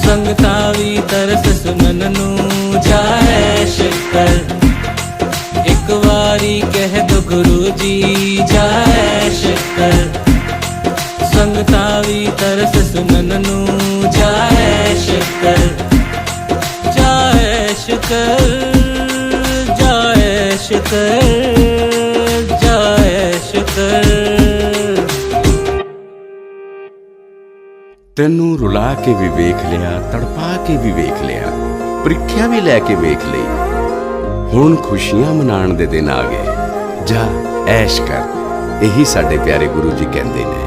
संगतां we तरस सुनन नूं जाए शक्कर। एक वारी कह दो गुरु जी जाए शक्कर। संगतां वी तरस सुनन नूं जाए शक्कर। जाए शक्कर जाए शक्कर जाए शक्कर। ਤੈਨੂੰ ਰੁਲਾ ਕੇ ਵੀ ਵੇਖ ਲਿਆ, ਤੜਪਾ ਕੇ ਵੀ ਵੇਖ ਲਿਆ, ਪ੍ਰੀਖਿਆ ਵੀ ਲੈ ਕੇ ਵੇਖ ਲਈ। ਹੁਣ ਖੁਸ਼ੀਆਂ ਮਨਾਉਣ ਦੇ ਦਿਨ ਆ ਗਏ, ਜਾ ਐਸ਼ ਕਰ। ਇਹੀ ਸਾਡੇ ਪਿਆਰੇ ਗੁਰੂ ਜੀ ਕਹਿੰਦੇ ਨੇ।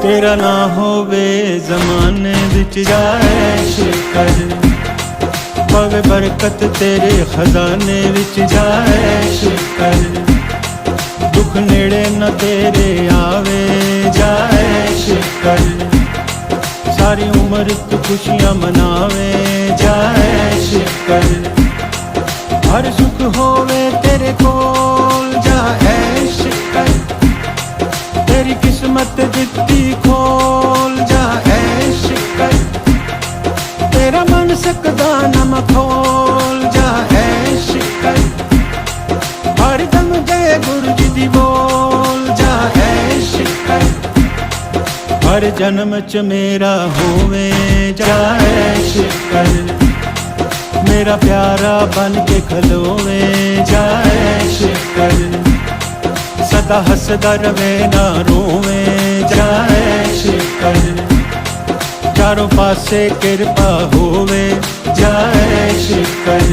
तेरा ना होवे जमाने विच जाए शक्कर। पवे बरकत तेरे खजाने विच जाए शक्कर। दुख नेड़े न तेरे आवे जाए शक्कर। सारी उम्र तू खुशियां मनावे जाए शक्कर। हर सुख होवे तेरे कोल जाए शक्कर। तेरी किस्मत दित्ती खोल जाए शक्कर। तेरा मन सकदा नम खोल जाए शक्कर। हर दम जय गुरु जी दी बोल जाए शक्कर। हर जन्म च मेरा होवे जाए शक्कर। मेरा प्यारा बन के खलोवे जाए शक्कर। सदा हसदा रवे ना रोवे जाए शक्कर। चारों पासे कृपा होवे जाए शक्कर।